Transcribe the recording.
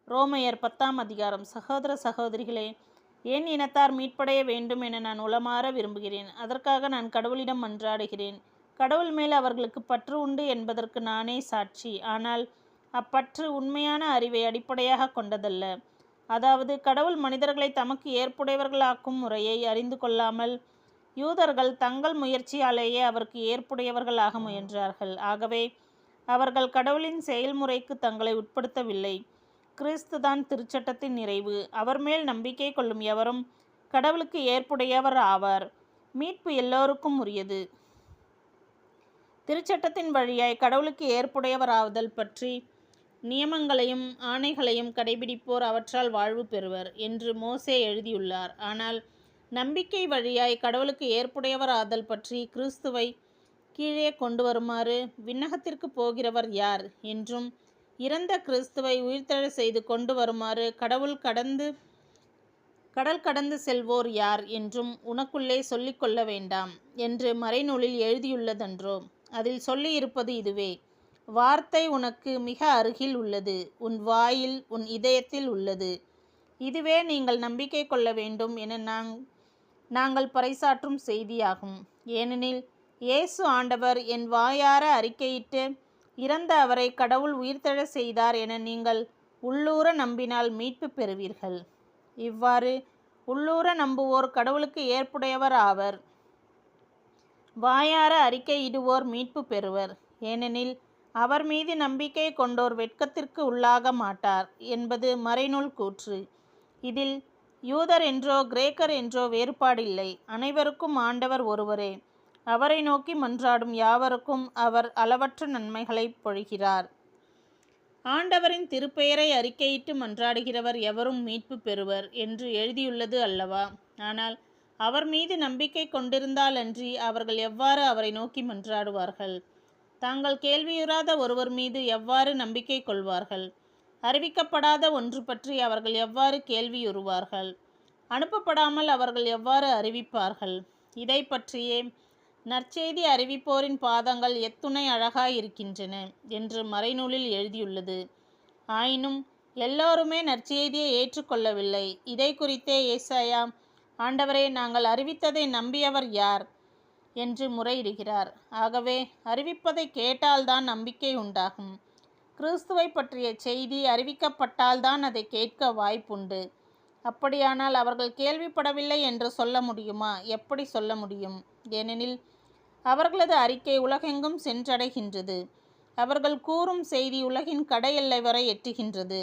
ரோமையர் 10ஆம் அதிகாரம். சகோதர சகோதரிகளே, என் இனத்தார் மீட்படைய வேண்டும் என நான் உளமாற விரும்புகிறேன். அதற்காக நான் கடவுளிடம் மன்றாடுகிறேன். கடவுள் மேல் அவர்களுக்கு பற்று உண்டு என்பதற்கு நானே சாட்சி. ஆனால் அப்பற்று உண்மையான அறிவை அடிப்படையாக கொண்டதல்ல. அதாவது கடவுள் மனிதர்களை தமக்கு ஏற்புடையவர்களாக்கும் முறையை அறிந்து கொள்ளாமல் யூதர்கள் தங்கள் முயற்சியாலேயே அவருக்கு ஏற்புடையவர்கள் ஆக முயன்றார்கள். ஆகவே அவர்கள் கடவுளின் செயல்முறைக்கு தங்களை உட்படுத்தவில்லை. கிறிஸ்துதான் திருச்சட்டத்தின் நிறைவு. அவர் மேல் நம்பிக்கை கொள்ளும் எவரும் கடவுளுக்கு ஏற்புடையவர் ஆவார். மீட்பு எல்லோருக்கும் உரியது. திருச்சட்டத்தின் வழியாய் கடவுளுக்கு ஏற்புடையவர் ஆவதல் பற்றி நியமங்களையும் ஆணைகளையும் கடைபிடிப்போர் அவற்றால் வாழ்வு பெறுவர் என்று மோசே எழுதியுள்ளார். ஆனால் நம்பிக்கை வழியாய் கடவுளுக்கு ஏற்புடையவர் ஆதல் பற்றி கிறிஸ்துவை கீழே கொண்டு வருமாறு விண்ணகத்திற்கு போகிறவர் யார் என்றும் இறந்த கிறிஸ்துவை உயிர்த்தெழச் செய்து கொண்டு வருமாறு கடல் கடந்து செல்வோர் யார் என்றும் உனக்குள்ளே சொல்லிக் கொள்ள வேண்டாம் என்று மறைநூலில் எழுதியுள்ளதன்றோ? அதில் சொல்லியிருப்பது இதுவே: வார்த்தை உனக்கு மிக அருகில் உள்ளது, உன் வாயில் உன் இதயத்தில் உள்ளது. இதுவே நீங்கள் நம்பிக்கை கொள்ள வேண்டும் என நாங்கள் பறைசாற்றும் செய்தியாகும். ஏனெனில் இயேசு ஆண்டவர் என் வாயார அறிக்கையிட்டு இறந்த அவரை கடவுள் உயிர்த்தெழச் செய்தார் என நீங்கள் உள்ளூர நம்பினால் மீட்பு பெறுவீர்கள். இவ்வாறு உள்ளூர நம்புவோர் கடவுளுக்கு ஏற்புடையவர் ஆவர். வாயார அறிக்கையிடுவோர் மீட்பு பெறுவர். ஏனெனில் அவர் மீது நம்பிக்கை கொண்டோர் வெட்கத்திற்கு உள்ளாக மாட்டார் என்பது மறைநூல் கூற்று. இதில் யூதர் என்றோ கிரேக்கர் என்றோ வேறுபாடில்லை. அனைவருக்கும் ஆண்டவர் ஒருவரே. அவரை நோக்கி மன்றாடும் யாவருக்கும் அவர் அளவற்ற நன்மைகளை பொழிகிறார். ஆண்டவரின் திருப்பெயரை அறிக்கையிட்டு மன்றாடுகிறவர் எவரும் மீட்பு பெறுவர் என்று எழுதியுள்ளது அல்லவா? ஆனால் அவர் மீது நம்பிக்கை கொண்டிருந்தாலன்றி அவர்கள் எவ்வாறு அவரை நோக்கி மன்றாடுவார்கள்? தாங்கள் கேள்வியுறாத ஒருவர் மீது எவ்வாறு நம்பிக்கை கொள்வார்கள்? அறிவிக்கப்படாத ஒன்று பற்றி அவர்கள் எவ்வாறு கேள்வியுறுவார்கள்? அனுப்பப்படாமல் அவர்கள் எவ்வாறு அறிவிப்பார்கள்? இதை பற்றியே நற்செய்தி அறிவிப்போரின் பாதங்கள் எத்துணை அழகாயிருக்கின்றன என்று மறைநூலில் எழுதியுள்ளது. ஆயினும் எல்லோருமே நற்செய்தியை ஏற்றுக்கொள்ளவில்லை. இதை குறித்தே ஏசாயா, ஆண்டவரே, நாங்கள் அறிவித்ததை நம்பியவர் யார் என்று முறையிடுகிறார். ஆகவே அறிவிப்பதை கேட்டால்தான் நம்பிக்கை உண்டாகும். கிறிஸ்துவை பற்றிய செய்தி அறிவிக்கப்பட்டால்தான் அதை கேட்க வாய்ப்புண்டு. அப்படியானால் அவர்கள் கேள்விப்படவில்லை என்று சொல்ல முடியுமா? எப்படி சொல்ல முடியும்? ஏனெனில் அவர்களது அறிக்கை உலகெங்கும் சென்றடைகின்றது. அவர்கள் கூறும் செய்தி உலகின் கடை எல்லை வரை எட்டுகின்றது.